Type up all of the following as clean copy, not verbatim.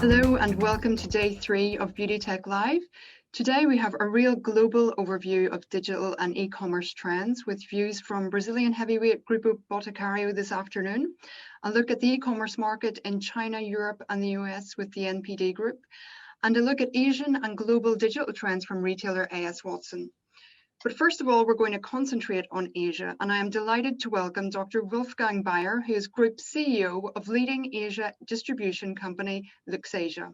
Hello and welcome to day 3 of Beauty Tech Live. Today we have a real global overview of digital and e-commerce trends with views from Brazilian heavyweight Grupo Boticário this afternoon, a look at the e-commerce market in China, Europe and the US with the NPD Group, and a look at Asian and global digital trends from retailer A.S. Watson. But first of all, we're going to concentrate on Asia, and I am delighted to welcome Dr. Wolfgang Bayer, who is Group CEO of leading Asia distribution company LuxAsia.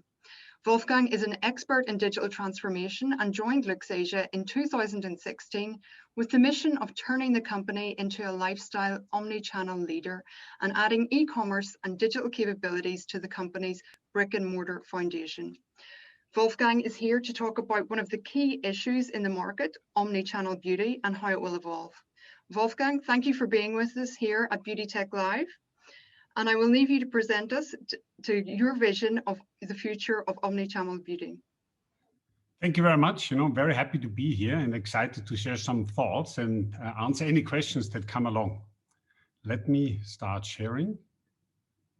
Wolfgang is an expert in digital transformation and joined LuxAsia in 2016 with the mission of turning the company into a lifestyle omni-channel leader and adding e-commerce and digital capabilities to the company's brick-and-mortar foundation. Wolfgang is here to talk about one of the key issues in the market, omni-channel beauty, and how it will evolve. Wolfgang, thank you for being with us here at Beauty Tech Live. And I will leave you to present us to your vision of the future of omni-channel beauty. Thank you very much. Very happy to be here and excited to share some thoughts and answer any questions that come along. Let me start sharing.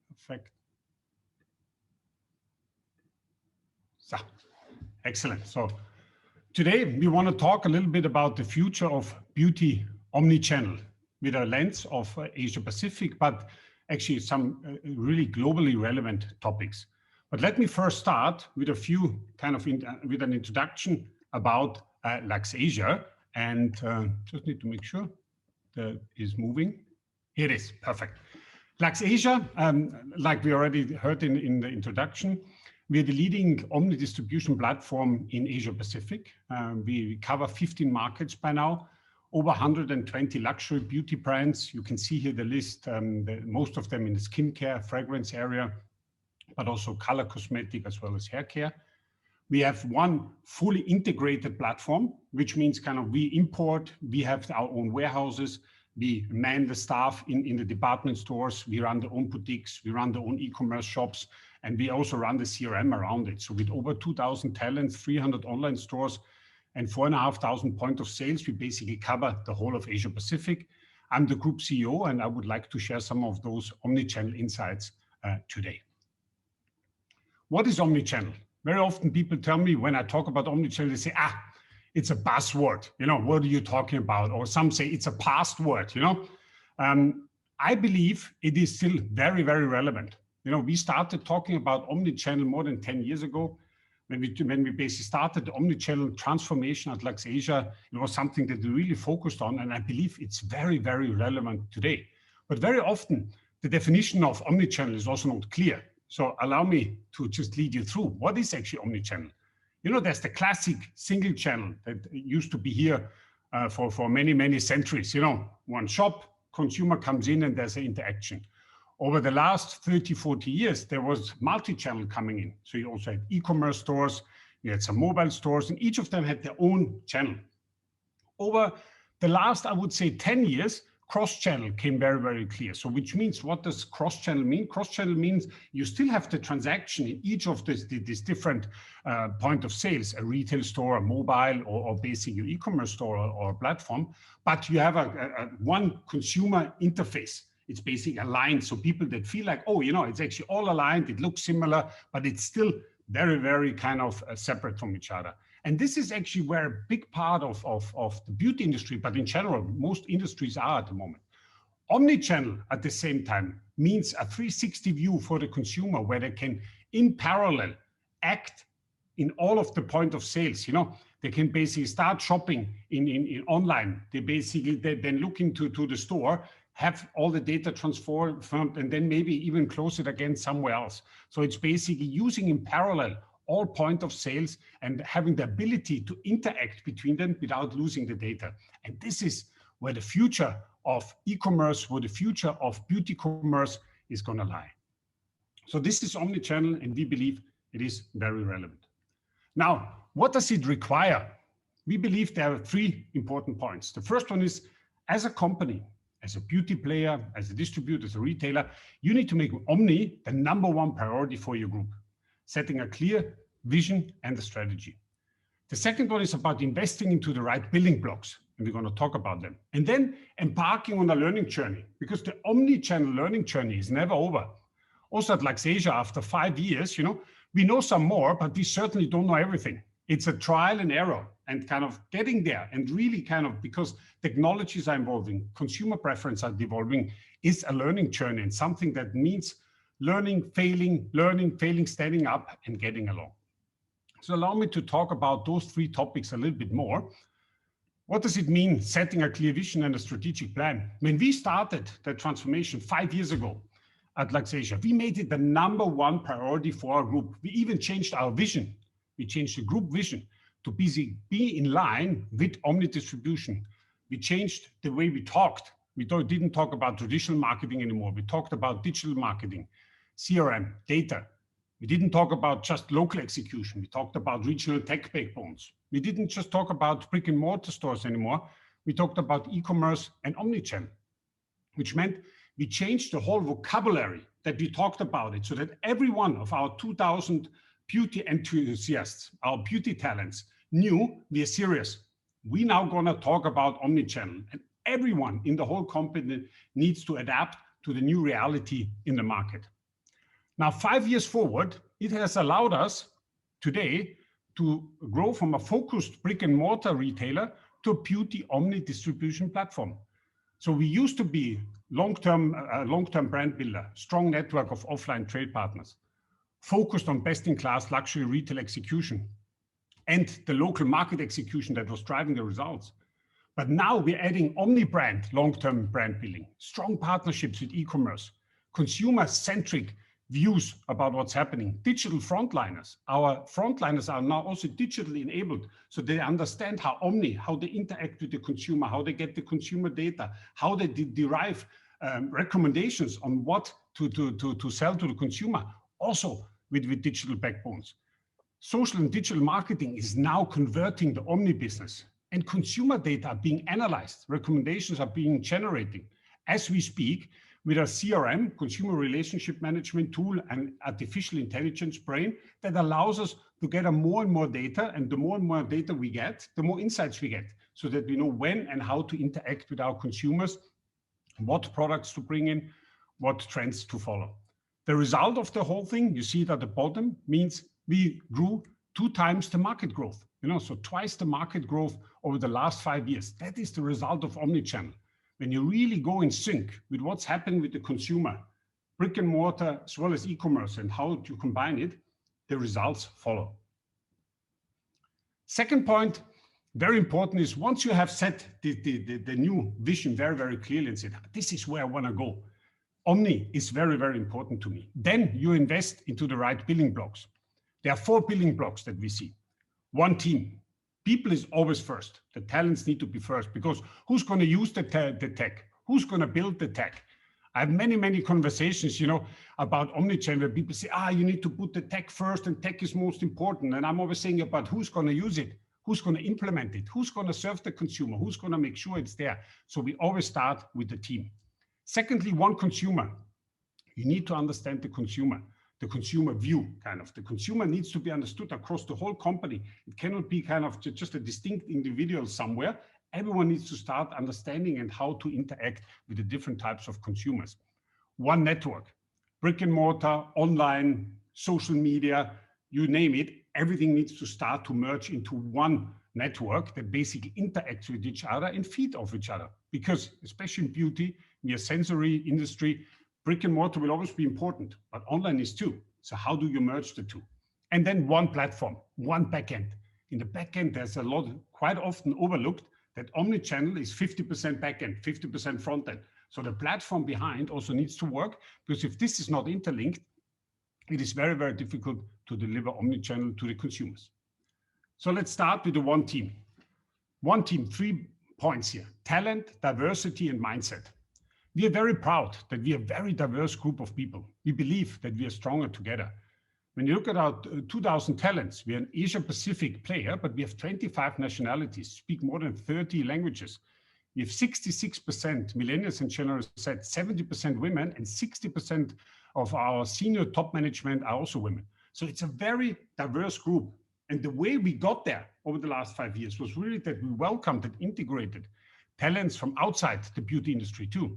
Perfect. So, excellent. So today we want to talk a little bit about the future of beauty omni-channel with a lens of Asia Pacific, but actually some really globally relevant topics. But let me first start with a few with an introduction about LuxAsia, and just need to make sure that is moving. Here it is, perfect. LuxAsia, like we already heard in the introduction, we are the leading omni distribution platform in Asia Pacific. We cover 15 markets by now, over 120 luxury beauty brands. You can see here the list, most of them in the skincare, fragrance area, but also color cosmetic as well as hair care. We have one fully integrated platform, which means we import, we have our own warehouses, we man the staff in the department stores, we run the own boutiques, we run the own e-commerce shops, and we also run the CRM around it. So with over 2,000 talents, 300 online stores, and 4,500 points of sales, we basically cover the whole of Asia Pacific. I'm the group CEO, and I would like to share some of those omnichannel insights today. What is omnichannel? Very often people tell me when I talk about omnichannel, they say, it's a buzzword. What are you talking about? Or some say it's a past word. I believe it is still very, very relevant. We started talking about omnichannel more than 10 years ago. When we basically started the omnichannel transformation at LuxAsia, it was something that we really focused on, and I believe it's very, very relevant today. But very often, the definition of omnichannel is also not clear. So allow me to just lead you through. What is actually omnichannel? There's the classic single channel that used to be here for many, many centuries. One shop, consumer comes in and there's an interaction. Over the last 30, 40 years, there was multi-channel coming in. So you also had e-commerce stores, you had some mobile stores, and each of them had their own channel. Over the last, I would say, 10 years, cross-channel came very, very clear. So which means, what does cross-channel mean? Cross-channel means you still have the transaction in each of these different point of sales, a retail store, a mobile, or basically your e-commerce store or platform, but you have a one consumer interface. It's basically aligned, so people that feel like, it's actually all aligned, it looks similar, but it's still very, very separate from each other. And this is actually where a big part of the beauty industry, but in general, most industries are at the moment. Omnichannel at the same time means a 360 view for the consumer where they can, in parallel, act in all of the point of sales. They can basically start shopping in online. They then look into the store, have all the data transformed, and then maybe even close it again somewhere else. So it's basically using in parallel all point of sales and having the ability to interact between them without losing the data. And this is where the future of e-commerce, where the future of beauty commerce is going to lie. So this is omnichannel, and we believe it is very relevant. Now, what does it require? We believe there are 3 important points. The first one is, as a company, as a beauty player, as a distributor, as a retailer, you need to make omni the #1 priority for your group, setting a clear vision and a strategy. The second one is about investing into the right building blocks, and we're going to talk about them. And then embarking on a learning journey, because the omni-channel learning journey is never over. Also at LuxAsia, after 5 years, We know some more, but we certainly don't know everything. It's a trial and error and kind of getting there and really kind of, because technologies are evolving, consumer preferences are evolving, is a learning journey and something that means learning, failing, standing up and getting along. So allow me to talk about those three topics a little bit more. What does it mean setting a clear vision and a strategic plan? When we started the transformation 5 years ago at Luxasia, we made it the #1 priority for our group. We even changed our vision. We changed the group vision to be in line with omni distribution. We changed the way we talked. We didn't talk about traditional marketing anymore. We talked about digital marketing, CRM, data. We didn't talk about just local execution. We talked about regional tech backbones. We didn't just talk about brick and mortar stores anymore. We talked about e-commerce and omnichannel, which meant we changed the whole vocabulary that we talked about it so that every one of our 2,000 beauty enthusiasts, our beauty talents, knew we are serious. We now gonna talk about omnichannel, and everyone in the whole company needs to adapt to the new reality in the market. Now, 5 years forward, it has allowed us today to grow from a focused brick and mortar retailer to a beauty omni distribution platform. So we used to be long-term brand builder, strong network of offline trade partners, focused on best-in-class luxury retail execution and the local market execution that was driving the results. But now we're adding omni-brand long-term brand building, strong partnerships with e-commerce, consumer-centric views about what's happening, digital frontliners. Our frontliners are now also digitally enabled, so they understand how they interact with the consumer, how they get the consumer data, how they derive recommendations on what to sell to the consumer, also with digital backbones. Social and digital marketing is now converting the omni business, and consumer data are being analyzed. Recommendations are being generated as we speak with a CRM, consumer relationship management tool, and artificial intelligence brain that allows us to get more and more data. And the more and more data we get, the more insights we get, so that we know when and how to interact with our consumers, what products to bring in, what trends to follow. The result of the whole thing, you see it at the bottom, means we grew 2 times the market growth. So twice the market growth over the last 5 years. That is the result of omnichannel. When you really go in sync with what's happening with the consumer, brick and mortar, as well as e-commerce, and how you combine it, the results follow. Second point, very important, is once you have set the new vision very, very clearly and said, this is where I want to go. Omni is very, very important to me. Then you invest into the right building blocks. There are 4 building blocks that we see. 1 team. People is always first. The talents need to be first, because who's going to use the tech? Who's going to build the tech? I have many conversations, about omnichannel, where people say, you need to put the tech first and tech is most important. And I'm always saying about who's going to use it, who's going to implement it, who's going to serve the consumer, who's going to make sure it's there. So we always start with the team. Secondly, 1 consumer. You need to understand the consumer view, kind of. The consumer needs to be understood across the whole company. It cannot be kind of just a distinct individual somewhere. Everyone needs to start understanding and how to interact with the different types of consumers. 1 network, brick and mortar, online, social media, you name it, everything needs to start to merge into 1 network that basically interacts with each other and feed off each other. Because especially in beauty, in your sensory industry, brick and mortar will always be important, but online is too. So how do you merge the 2? And then 1 platform, 1 backend. In the backend, there's a lot, quite often overlooked, that omnichannel is 50% backend, 50% frontend. So the platform behind also needs to work, because if this is not interlinked, it is very, very difficult to deliver omnichannel to the consumers. So let's start with the 1 team. 1 team, 3 points here: talent, diversity, and mindset. We are very proud that we are a very diverse group of people. We believe that we are stronger together. When you look at our 2,000 talents, we are an Asia-Pacific player, but we have 25 nationalities, speak more than 30 languages. We have 66% millennials and General Z, 70% women, and 60% of our senior top management are also women. So it's a very diverse group. And the way we got there over the last 5 years was really that we welcomed and integrated talents from outside the beauty industry too.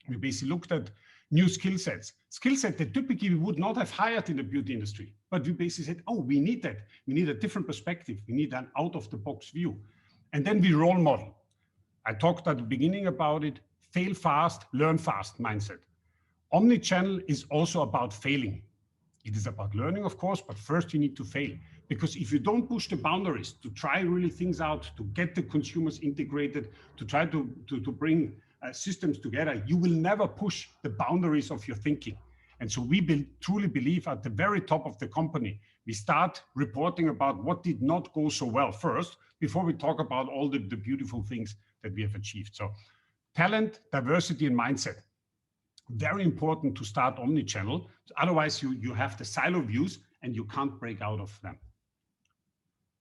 We basically looked at new skill sets that typically we would not have hired in the beauty industry. But we basically said, oh, we need that. We need a different perspective. We need an out-of-the-box view. And then we role model. I talked at the beginning about it, fail fast, learn fast mindset. Omnichannel is also about failing. It is about learning, of course, but first you need to fail. Because if you don't push the boundaries to try really things out, to get the consumers integrated, to try to bring systems together, you will never push the boundaries of your thinking. And so we truly believe at the very top of the company, we start reporting about what did not go so well first, before we talk about all the beautiful things that we have achieved. So talent, diversity, and mindset. Very important to start omnichannel. Otherwise, you have the silo views and you can't break out of them.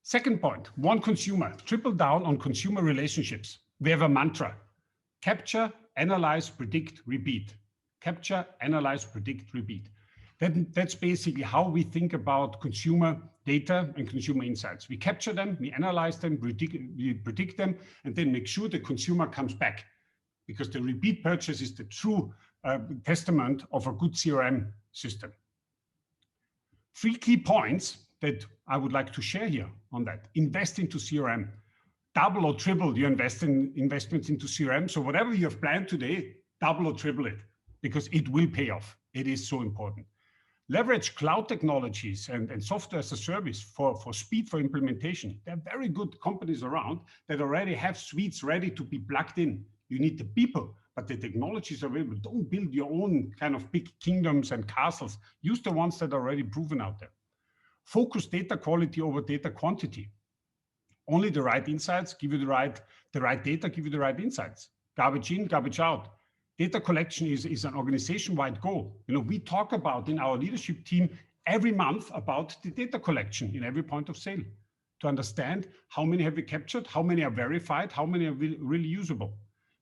Second point, one consumer. Triple down on consumer relationships. We have a mantra. Capture, analyze, predict, repeat. Capture, analyze, predict, repeat. That's basically how we think about consumer data and consumer insights. We capture them, we analyze them, we predict them, and then make sure the consumer comes back. Because the repeat purchase is the true testament of a good CRM system. 3 key points that I would like to share here on that. Invest into CRM. Double or triple your investments into CRM. So whatever you have planned today, double or triple it, because it will pay off. It is so important. Leverage cloud technologies and software as a service for speed for implementation. There are very good companies around that already have suites ready to be plugged in. You need the people, but the technology is available. Don't build your own kind of big kingdoms and castles. Use the ones that are already proven out there. Focus data quality over data quantity. Only the right insights give you the right data, give you the right insights. Garbage in, garbage out. Data collection is an organization-wide goal. You know, we talk about in our leadership team every month about the data collection in every point of sale to understand how many have we captured, how many are verified, how many are really usable.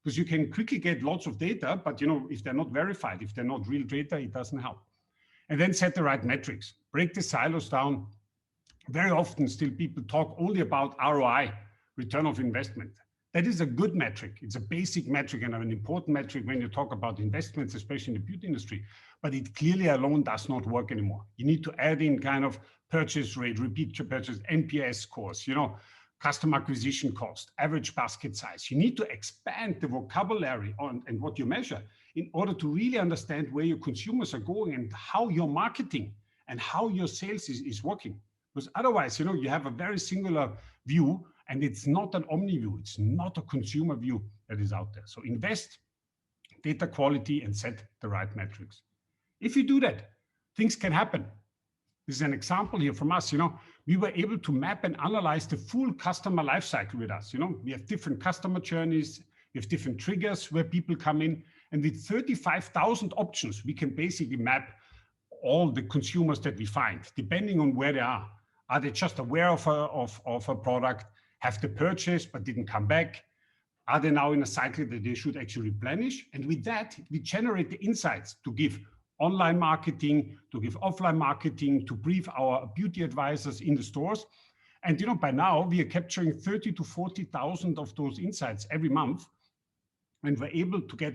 Because you can quickly get lots of data, but you know, if they're not verified, if they're not real data, it doesn't help. And then set the right metrics, break the silos down. Very often still people talk only about ROI, return of investment. That is a good metric. It's a basic metric and an important metric when you talk about investments, especially in the beauty industry, but it clearly alone does not work anymore. You need to add in kind of purchase rate, repeat purchase, NPS scores, you know, customer acquisition cost, average basket size. You need to expand the vocabulary on and what you measure in order to really understand where your consumers are going and how your marketing and how your sales is working. Because otherwise, you know, you have a very singular view and it's not an omni view. It's not a consumer view that is out there. So invest, data quality, and set the right metrics. If you do that, things can happen. This is an example here from us. You know, we were able to map and analyze the full customer lifecycle with us. You know, we have different customer journeys, we have different triggers where people come in, and with 35,000 options, we can basically map all the consumers that we find, depending on where they are. Are they just aware of a product, have they purchased but didn't come back? Are they now in a cycle that they should actually replenish? And with that, we generate the insights to give online marketing, to give offline marketing, to brief our beauty advisors in the stores. And you know, by now we are capturing 30 to 40,000 of those insights every month. And we're able to get,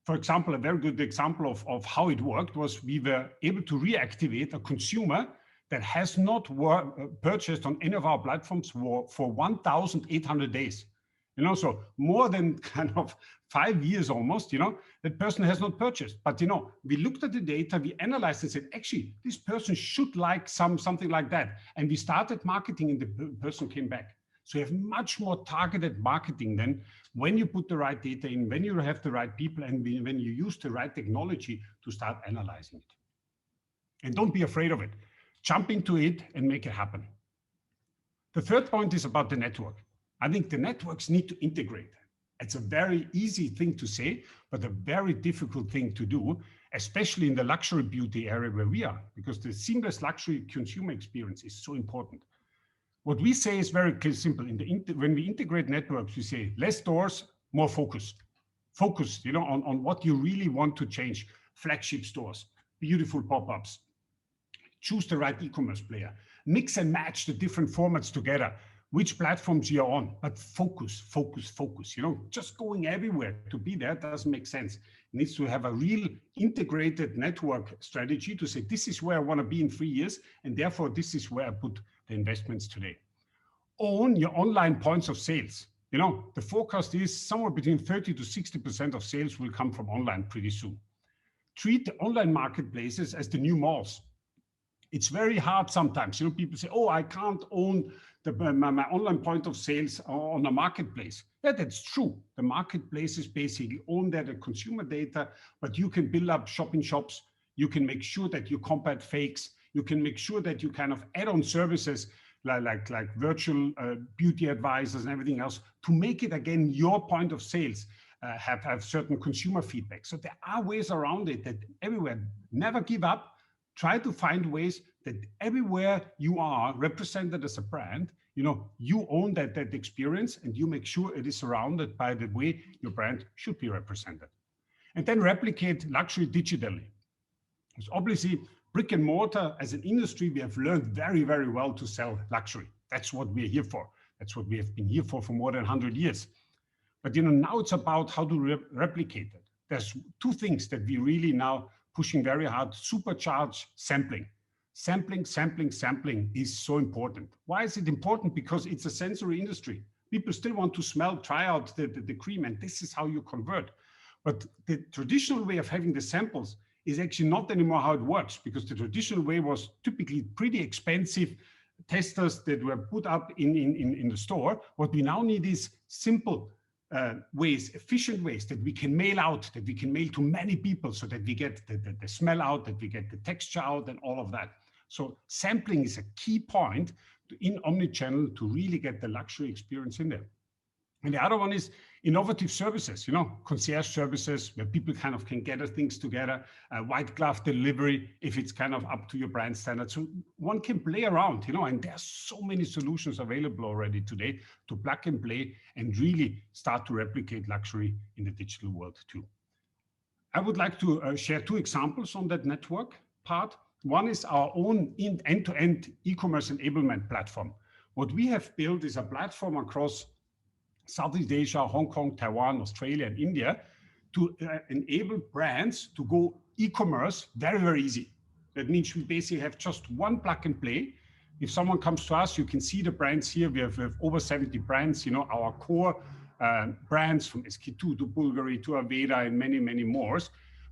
for example, a very good example of how it worked was we were able to reactivate a consumer that has not purchased on any of our platforms for 1,800 days. You know, so more than kind of 5 years almost, you know, that person has not purchased. But, you know, we looked at the data, we analyzed and said, actually, this person should like something like that. And we started marketing and the person came back. So you have much more targeted marketing then when you put the right data in, when you have the right people, and when you use the right technology to start analyzing it. And don't be afraid of it. Jump into it and make it happen. The third point is about the network. I think the networks need to integrate. It's a very easy thing to say, but a very difficult thing to do, especially in the luxury beauty area where we are, because the seamless luxury consumer experience is so important. What we say is very simple. When we integrate networks, we say less stores, more focus. Focus, you know, on what you really want to change. Flagship stores, beautiful pop-ups. Choose the right e-commerce player. Mix and match the different formats together. which platforms you're on, but focus, focus, focus. Just going everywhere to be there doesn't make sense. It needs to have a real integrated network strategy to say, this is where I want to be in 3 years, and therefore this is where I put the investments today. Own your online points of sales. The forecast is somewhere between 30 to 60% of sales will come from online pretty soon. Treat the online marketplaces as the new malls. It's very hard sometimes. People say, oh, I can't own my online point of sales on a marketplace. Yeah, that's true. The marketplaces basically own the consumer data, but you can build up shopping shops. You can make sure that you combat fakes. You can make sure that you kind of add on services like virtual beauty advisors and everything else to make it again your point of sales. Have certain consumer feedback. So there are ways around it that everywhere. Never give up. Try to find ways that everywhere you are represented as a brand, you own that experience, and you make sure it is surrounded by the way your brand should be represented. And then replicate luxury digitally. Because obviously, brick and mortar as an industry, we have learned very, very well to sell luxury. That's what we're here for. That's what we have been here for more than 100 years. But now it's about how to replicate it. There's two things that we really now pushing very hard: supercharge sampling. Sampling is so important. Why is it important? Because it's a sensory industry. People still want to smell, try out the cream, and this is how you convert. But the traditional way of having the samples is actually not anymore how it works, because the traditional way was typically pretty expensive testers that were put up in the store. What we now need is simple ways, efficient ways that we can mail out, that we can mail to many people so that we get the smell out, that we get the texture out and all of that. So sampling is a key point in Omnichannel to really get the luxury experience in there. And the other one is innovative services, concierge services where people kind of can gather things together, white glove delivery if it's kind of up to your brand standard. So one can play around, and there's so many solutions available already today to plug and play and really start to replicate luxury in the digital world too. I would like to share two examples on that network part. One is our own end-to-end e-commerce enablement platform. What we have built is a platform across Southeast Asia, Hong Kong, Taiwan, Australia, and India to enable brands to go e-commerce very, very easy. That means we basically have just one plug and play. If someone comes to us, you can see the brands here. We have over 70 brands, our core brands from SK2 to Bulgari to Aveda and many, many more.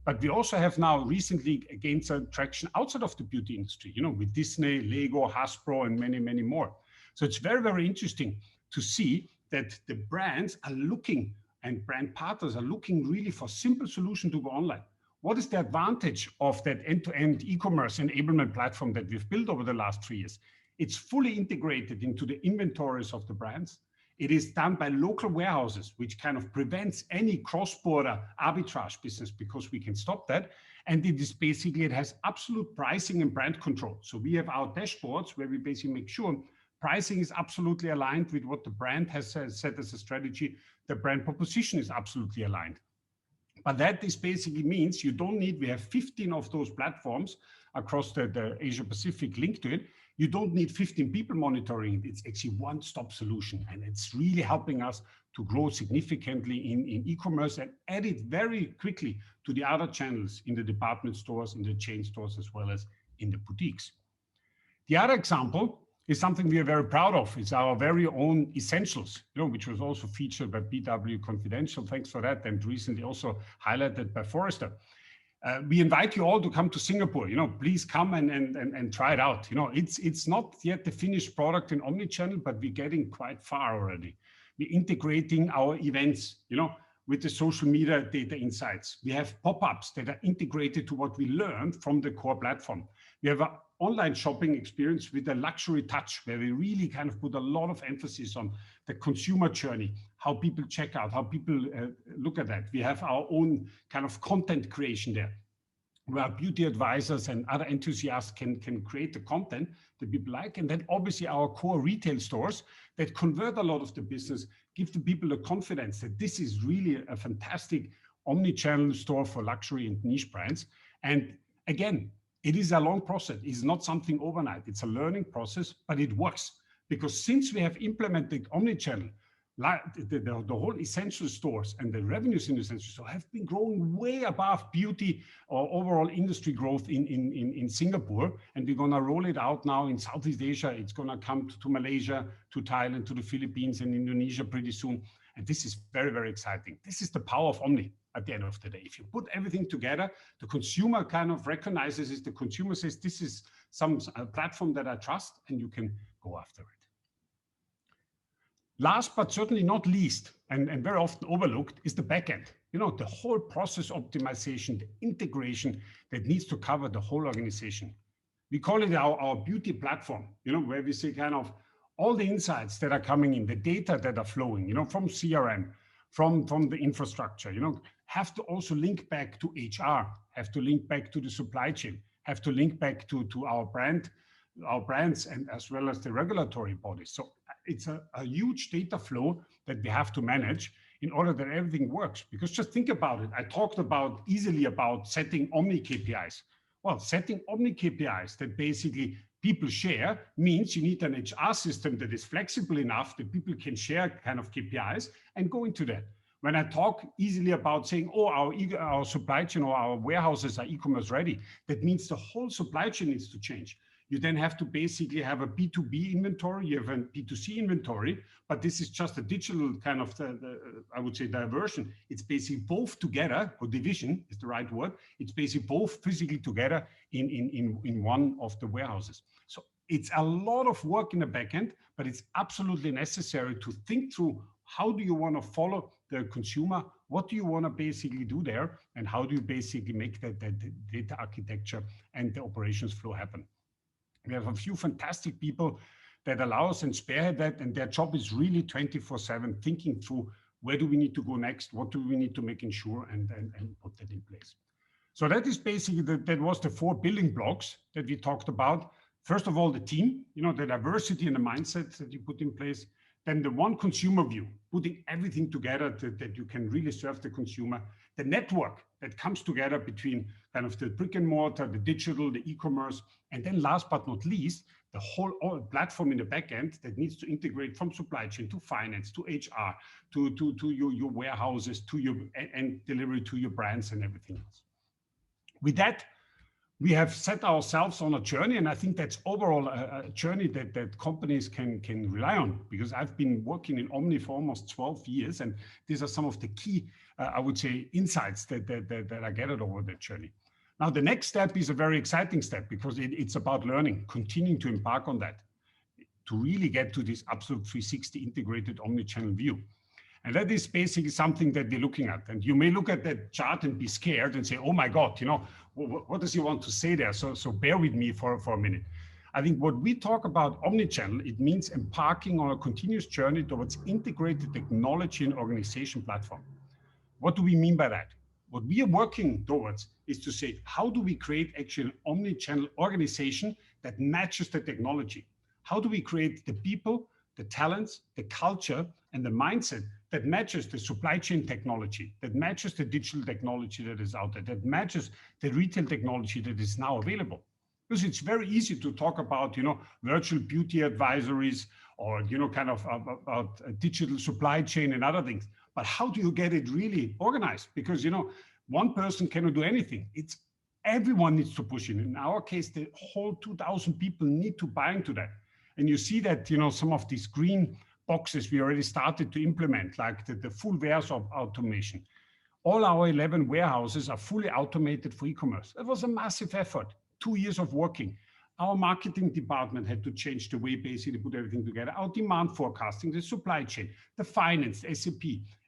But we also have now recently gained some traction outside of the beauty industry, with Disney, Lego, Hasbro, and many, many more. So it's very, very interesting to see that the brands are looking and brand partners are looking really for simple solution to go online. What is the advantage of that end-to-end e-commerce enablement platform that we've built over the last 3 years? It's fully integrated into the inventories of the brands. It is done by local warehouses, which kind of prevents any cross-border arbitrage business because we can stop that. And it is basically, it has absolute pricing and brand control. So we have our dashboards where we basically make sure pricing is absolutely aligned with what the brand has set as a strategy. The brand proposition is absolutely aligned. But that is basically means you don't need, we have 15 of those platforms across the Asia Pacific link to it. You don't need 15 people monitoring it. It's actually one-stop solution. And it's really helping us to grow significantly in e-commerce and add it very quickly to the other channels in the department stores, in the chain stores, as well as in the boutiques. The other example is something we are very proud of. It's our very own Essentials, which was also featured by BW Confidential. Thanks for that. And recently also highlighted by Forrester. We invite you all to come to Singapore. Please come and try it out. It's not yet the finished product in Omnichannel, but we're getting quite far already. We're integrating our events, with the social media data insights. We have pop-ups that are integrated to what we learned from the core platform. We have an online shopping experience with a luxury touch, where we really kind of put a lot of emphasis on the consumer journey, how people check out, how people look at that. We have our own kind of content creation there, where beauty advisors and other enthusiasts can create the content that people like. And then obviously our core retail stores that convert a lot of the business, give the people the confidence that this is really a fantastic omni-channel store for luxury and niche brands. And again, it is a long process. It's not something overnight. It's a learning process, but it works. Because since we have implemented Omnichannel, the whole essential stores and the revenues in the essential store have been growing way above beauty or overall industry growth in Singapore. And we're going to roll it out now in Southeast Asia. It's going to come to Malaysia, to Thailand, to the Philippines and Indonesia pretty soon. And this is very, very exciting. This is the power of Omni at the end of the day. If you put everything together, the consumer kind of recognizes it. The consumer says, this is some platform that I trust, and you can go after it. Last but certainly not least, and very often overlooked, is the backend. You know, the whole process optimization, the integration that needs to cover the whole organization. We call it our beauty platform, you know, where we say kind of all the insights that are coming in, the data that are flowing, you know, from CRM, from the infrastructure, you know, have to also link back to HR, have to link back to the supply chain, have to link back to our brands, and as well as the regulatory bodies. So it's a huge data flow that we have to manage in order that everything works. Because just think about it. I talked easily about setting Omni KPIs. Well, setting Omni KPIs that basically people share means you need an HR system that is flexible enough that people can share kind of KPIs and go into that. When I talk easily about saying, oh, our supply chain or our warehouses are e-commerce ready, that means the whole supply chain needs to change. You then have to basically have a B2B inventory, you have a B2C inventory, but this is just a digital kind of, I would say, diversion. It's basically both together, or division is the right word. It's basically both physically together in one of the warehouses. So it's a lot of work in the back end, but it's absolutely necessary to think through how do you want to follow the consumer, what do you want to basically do there, and how do you basically make the data architecture and the operations flow happen. We have a few fantastic people that allow us and spearhead that, and their job is really 24/7 thinking through where do we need to go next, what do we need to make sure, and put that in place. So that is basically, that was the 4 building blocks that we talked about. First of all, the team, you know, the diversity and the mindset that you put in place. Then the one consumer view, putting everything together that you can really serve the consumer. The network that comes together between kind of the brick and mortar, the digital, the e-commerce, and then last but not least, the whole platform in the back end that needs to integrate from supply chain to finance, to HR, to your warehouses, to your and delivery to your brands and everything else. With that, we have set ourselves on a journey, and I think that's overall a journey that companies can rely on, because I've been working in Omni for almost 12 years, and these are some of the key, I would say, insights that I gathered over that journey. Now, the next step is a very exciting step, because it's about learning, continuing to embark on that, to really get to this absolute 360 integrated omnichannel view. And that is basically something that we're looking at. And you may look at that chart and be scared and say, oh my God, you know, what does he want to say there? So bear with me for a minute. I think what we talk about omnichannel, it means embarking on a continuous journey towards integrated technology and organization platform. What do we mean by that? What we are working towards is to say, how do we create actually an omnichannel organization that matches the technology? How do we create the people, the talents, the culture, and the mindset that matches the supply chain technology, that matches the digital technology that is out there, that matches the retail technology that is now available? Because it's very easy to talk about, you know, virtual beauty advisories or, you know, kind of about a digital supply chain and other things. But how do you get it really organized? Because, you know, one person cannot do anything. It's everyone needs to push in. In our case, the whole 2,000 people need to buy into that. And you see that, you know, some of these green boxes we already started to implement, like the full warehouse of automation. All our 11 warehouses are fully automated for e-commerce. It was a massive effort, 2 years of working. Our marketing department had to change the way basically to put everything together. Our demand forecasting, the supply chain, the finance, the SAP,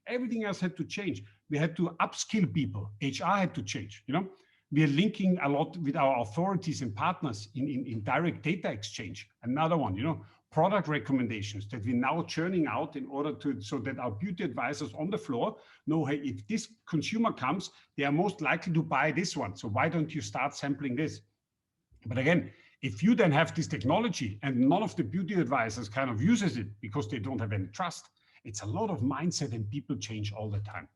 everything else had to change. We had to upskill people. HR had to change, you know. We are linking a lot with our authorities and partners in direct data exchange. Another one, you know, product recommendations that we're now churning out in order to, so that our beauty advisors on the floor know, hey, if this consumer comes, they are most likely to buy this one. So why don't you start sampling this? But again, if you then have this technology and none of the beauty advisors kind of uses it because they don't have any trust, it's a lot of mindset and people change all the time.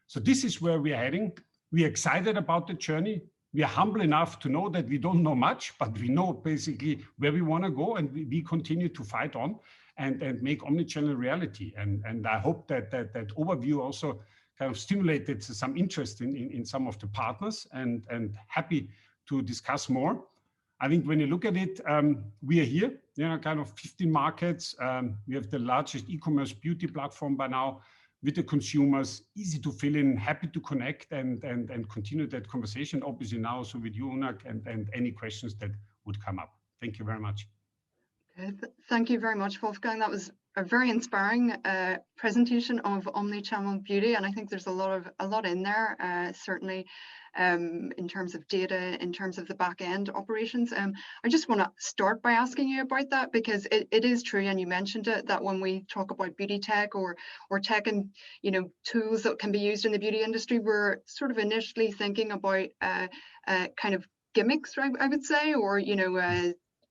So this is where we are heading. We're excited about the journey. we are humble enough to know that we don't know much, but we know basically where we want to go, and we continue to fight on and make omnichannel reality. And I hope that overview also kind of stimulated some interest in some of the partners, and happy to discuss more. I think when you look at it, we are here, kind of 15 markets. We have the largest e-commerce beauty platform by now, with the consumers, easy to fill in, happy to connect and continue that conversation, obviously now also with you, Unak, and any questions that would come up. Thank you very much. Okay, thank you very much, Wolfgang. That was a very inspiring presentation of omnichannel beauty, and I think there's a lot in there, certainly in terms of data, in terms of the back end operations. I just want to start by asking you about that, because it is true, and you mentioned it, that when we talk about beauty tech or tech and tools that can be used in the beauty industry, we're sort of initially thinking about kind of gimmicks, I would say, or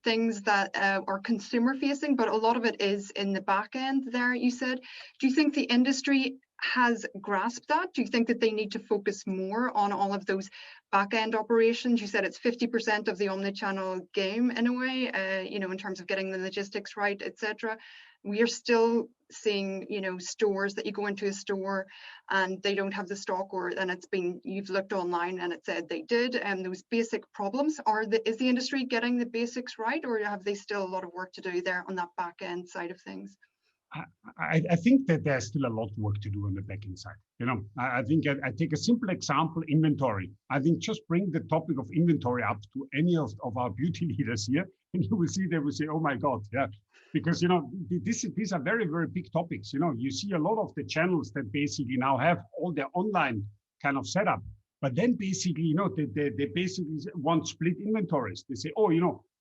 things that are consumer facing, but a lot of it is in the back end there, you said. Do you think the industry has grasped that? Do you think that they need to focus more on all of those back end operations? You said it's 50% of the omnichannel game in a way, in terms of getting the logistics right, etc. We are still seeing, stores that you go into a store and they don't have the stock, you've looked online and it said they did, and those basic problems. Is the industry getting the basics right, or have they still a lot of work to do there on that back end side of things? I think that there's still a lot of work to do on the back end side. I think I take a simple example, inventory. I think just bring the topic of inventory up to any of our beauty leaders here, and you will see, they will say, oh my God, yeah. Because, these are very, very big topics. You see a lot of the channels that basically now have all their online kind of setup, but then basically, they basically want split inventories. They say, oh,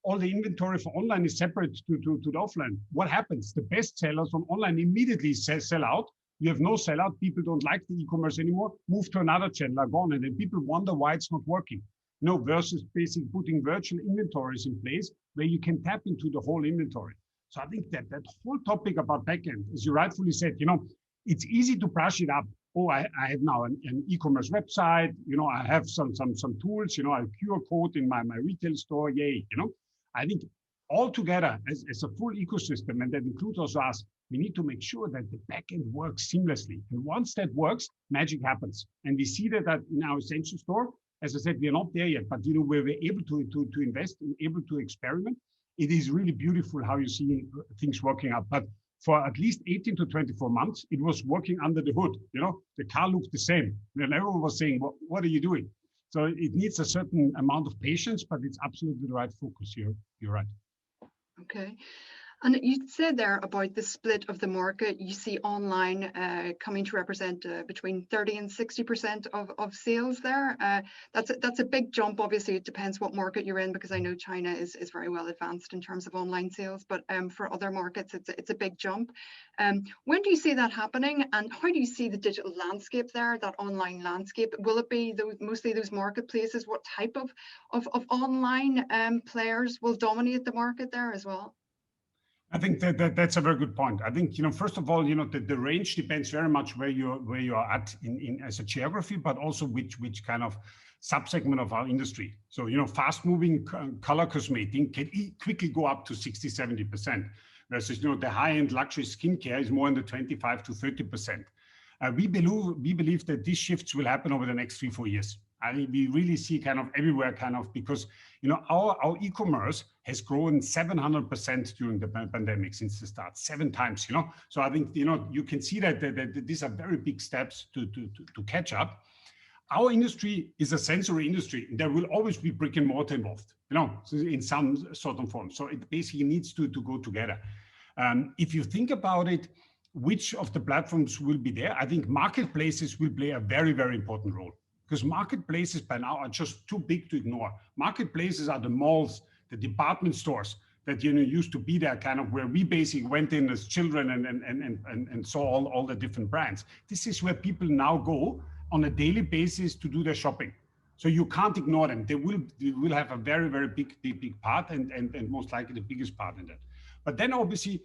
all the inventory for online is separate to the offline. What happens? The best sellers on online immediately sell out. You have no sellout. People don't like the e-commerce anymore. Move to another channel, are gone, and then people wonder why it's not working. Versus basically putting virtual inventories in place where you can tap into the whole inventory. So I think that whole topic about backend, as you rightfully said, it's easy to brush it up. Oh, I have now an e-commerce website. I have some tools. I have QR code in my retail store. Yay! I think all together as a full ecosystem, and that includes also us, we need to make sure that the backend works seamlessly. And once that works, magic happens. And we see that in our Essential store. As I said, we are not there yet, but where we're able to invest and able to experiment, it is really beautiful how you see things working out. But for at least 18 to 24 months, it was working under the hood. The car looked the same. And everyone was saying, what are you doing? So it needs a certain amount of patience, but it's absolutely the right focus. You're right. Okay. And you said there about the split of the market. You see online coming to represent between 30 and 60% of sales there. That's a big jump. Obviously, it depends what market you're in, because I know China is very well advanced in terms of online sales. But for other markets, it's a big jump. When do you see that happening, and how do you see the digital landscape there, that online landscape? Will it be mostly those marketplaces? What type of online players will dominate the market there as well? I think that's a very good point. I think, first of all, the range depends very much where you are at in as a geography, but also which kind of subsegment of our industry. So, fast moving color cosmetic can quickly go up to 60-70%, versus, the high end luxury skincare is more in the 25 to 30%. We believe that these shifts will happen over the next 3-4 years. I think we really see kind of everywhere, because, our e-commerce has grown 700% during the pandemic since the start, 7 times, So I think, you can see that these are very big steps to catch up. Our industry is a sensory industry. There will always be brick and mortar involved, in some sort of form. So it basically needs to go together. If you think about it, which of the platforms will be there? I think marketplaces will play a very, very important role, because marketplaces by now are just too big to ignore. Marketplaces are the malls, the department stores that used to be there, kind of where we basically went in as children and saw all the different brands. This is where people now go on a daily basis to do their shopping. So you can't ignore them. They will have a very, very big part, and most likely the biggest part in that. But then obviously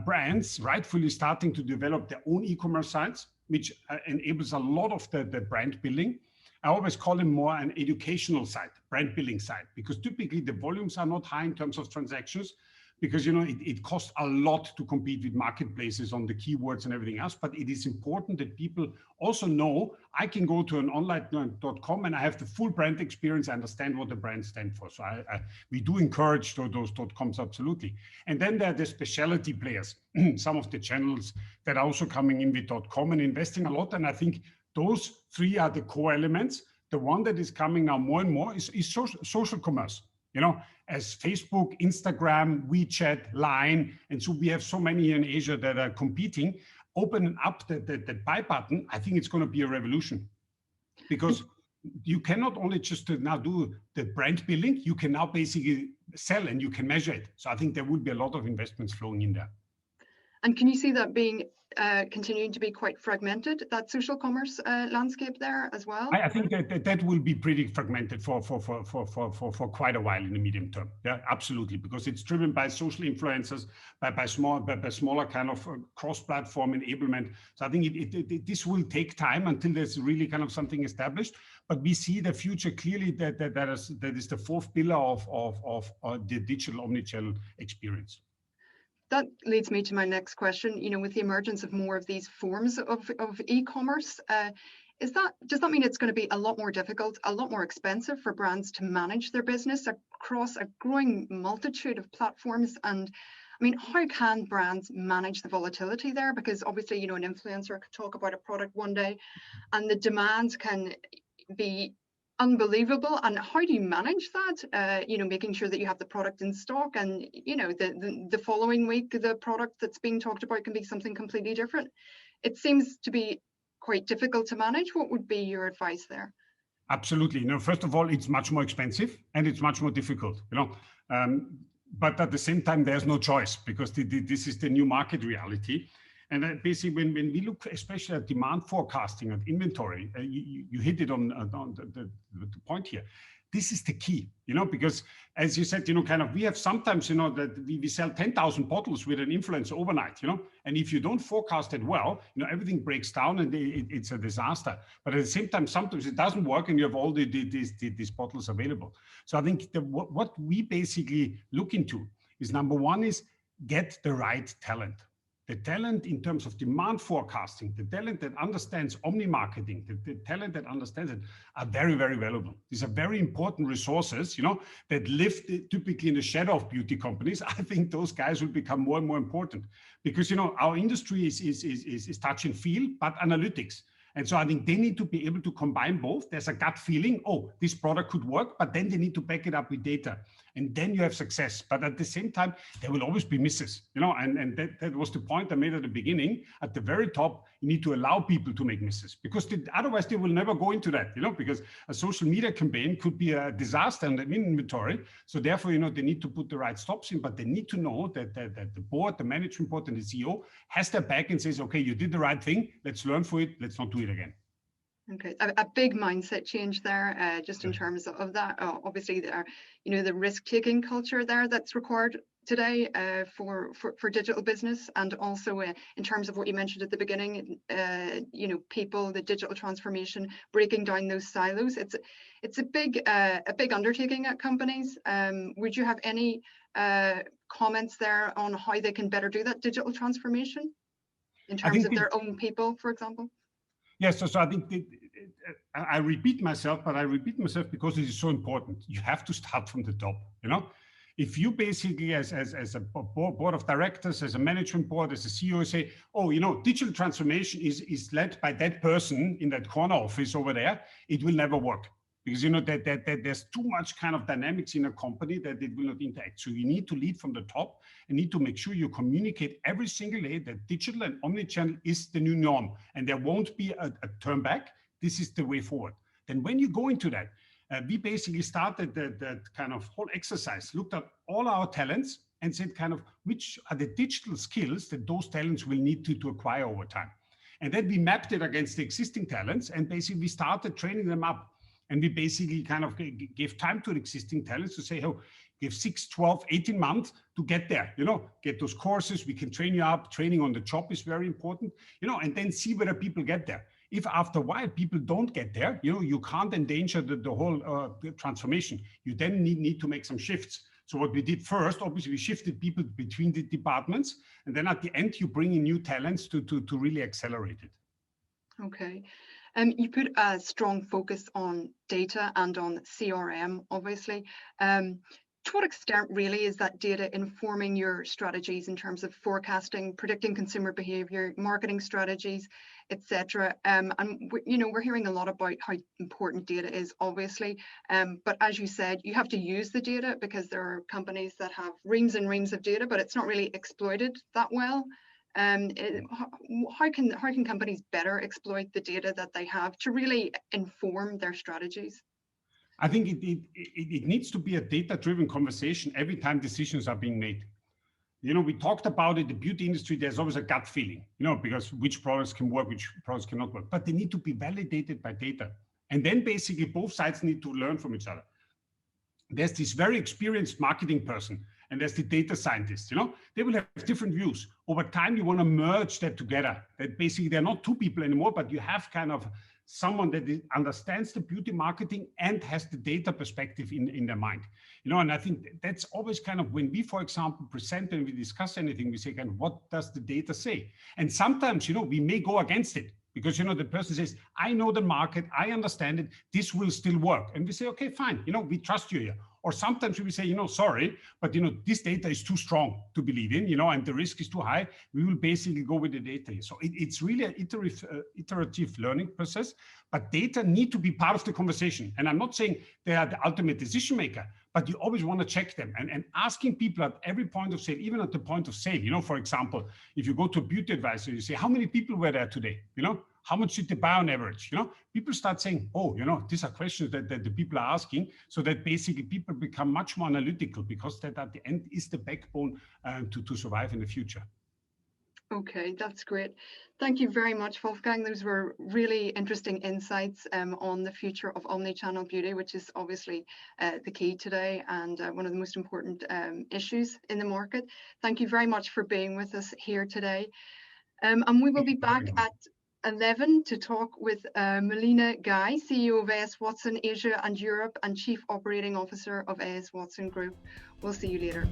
brands rightfully starting to develop their own e-commerce sites, which enables a lot of the brand building. I always call them more an educational side, brand building side, because typically the volumes are not high in terms of transactions, because it costs a lot to compete with marketplaces on the keywords and everything else. But it is important that people also know I can go to an online.com and I have the full brand experience. I understand what the brand stands for. So we do encourage those .coms, absolutely. And then there are the specialty players, some of the channels that are also coming in with .com and investing a lot. And I think those three are the core elements. The one that is coming now more and more is social commerce. As Facebook, Instagram, WeChat, Line, and so we have so many in Asia that are competing, opening up the buy button. I think it's going to be a revolution, because you cannot only just now do the brand building, you can now basically sell and you can measure it. So I think there will be a lot of investments flowing in there. And can you see that being continuing to be quite fragmented, that social commerce landscape there as well? I think that will be pretty fragmented for quite a while in the medium term. Yeah, absolutely, because it's driven by social influencers, by smaller kind of cross-platform enablement. So I think this will take time until there's really kind of something established. But we see the future clearly that is the fourth pillar of the digital omnichannel experience. That leads me to my next question. With the emergence of more of these forms of e-commerce, does that mean it's going to be a lot more difficult, a lot more expensive for brands to manage their business across a growing multitude of platforms? And I mean, how can brands manage the volatility there? Because obviously, an influencer could talk about a product one day and the demands can be unbelievable. And how do you manage that? Making sure that you have the product in stock, and the following week the product that's being talked about can be something completely different. It seems to be quite difficult to manage. What would be your advice there? Absolutely. First of all, it's much more expensive and it's much more difficult. But at the same time, there's no choice, because this is the new market reality. And basically, when we look especially at demand forecasting and inventory, you hit it on the point here. This is the key, because as you said, we have sometimes, that we sell 10,000 bottles with an influencer overnight, and if you don't forecast it well, everything breaks down and it's a disaster. But at the same time, sometimes it doesn't work and you have all these bottles available. So I think what we basically look into is, number one is get the right talent. The talent in terms of demand forecasting, the talent that understands omni marketing, the talent that understands it are very, very valuable. These are very important resources, that live typically in the shadow of beauty companies. I think those guys will become more and more important, because, our industry is touch and feel, but analytics. And so I think they need to be able to combine both. There's a gut feeling, oh, this product could work, but then they need to back it up with data. And then you have success. But at the same time, there will always be misses, and that was the point I made at the beginning. At the very top, you need to allow people to make misses, because otherwise they will never go into that, because a social media campaign could be a disaster in inventory. So therefore, they need to put the right stops in, but they need to know that the board, the management board, and the CEO has their back and says, okay, you did the right thing. Let's learn from it. Let's not do it again. Okay, a big mindset change there, just in terms of that. Obviously, there, the risk-taking culture there that's required today for digital business, and also in terms of what you mentioned at the beginning, people, the digital transformation, breaking down those silos. It's a big undertaking at companies. Would you have any comments there on how they can better do that digital transformation in terms of their own people, for example? Yes, so I think I repeat myself, but I repeat myself because it is so important. You have to start from the top, If you basically, as a board of directors, as a management board, as a CEO, say, oh, digital transformation is led by that person in that corner office over there, it will never work. Because that there's too much kind of dynamics in a company that it will not interact. So you need to lead from the top and need to make sure you communicate every single day that digital and omnichannel is the new norm, and there won't be a turn back. This is the way forward. Then when you go into that, we basically started that kind of whole exercise, looked at all our talents and said kind of which are the digital skills that those talents will need to acquire over time. And then we mapped it against the existing talents, and basically we started training them up. And we basically kind of gave time to the existing talents to say, oh, give 6, 12, 18 months to get there, get those courses. We can train you up. Training on the job is very important, and then see whether people get there. if after a while people don't get there, you can't endanger the whole transformation. You then need to make some shifts. So what we did first, obviously, we shifted people between the departments, and then at the end, you bring in new talents to really accelerate it. Okay. You put a strong focus on data and on CRM, obviously. To what extent really is that data informing your strategies in terms of forecasting, predicting consumer behavior, marketing strategies, etc.? And we're hearing a lot about how important data is, obviously. But as you said, you have to use the data because there are companies that have reams and reams of data, but it's not really exploited that well. How can companies better exploit the data that they have to really inform their strategies? I think it needs to be a data-driven conversation every time decisions are being made. We talked about it, the beauty industry, there's always a gut feeling, because which products can work, which products cannot work, but they need to be validated by data. And then basically both sides need to learn from each other. There's this very experienced marketing person, and there's the data scientist, they will have different views. Over time, you want to merge that together. That basically they're not two people anymore, but you have kind of someone that understands the beauty marketing and has the data perspective in their mind. And I think that's always kind of when we, for example, present and we discuss anything, we say, kind of, what does the data say? And sometimes, we may go against it. Because, the person says, I know the market, I understand it, this will still work. And we say, okay, fine, we trust you here. Or sometimes we say, sorry, but, this data is too strong to believe in, and the risk is too high. We will basically go with the data. So it's really an iterative learning process, but data need to be part of the conversation. And I'm not saying they are the ultimate decision maker, but you always want to check them and asking people at every point of sale, even at the point of sale, for example, if you go to a beauty advisor, you say, how many people were there today? How much did they buy on average? People start saying, oh, these are questions that the people are asking, so that basically people become much more analytical, because that at the end is the backbone to survive in the future. Okay, that's great. Thank you very much, Wolfgang. Those were really interesting insights on the future of omnichannel beauty, which is obviously the key today and one of the most important issues in the market. Thank you very much for being with us here today. And we will be back at 11 to talk with Melina Guy, CEO of A.S. Watson Asia and Europe and Chief Operating Officer of A.S. Watson Group. We'll see you later.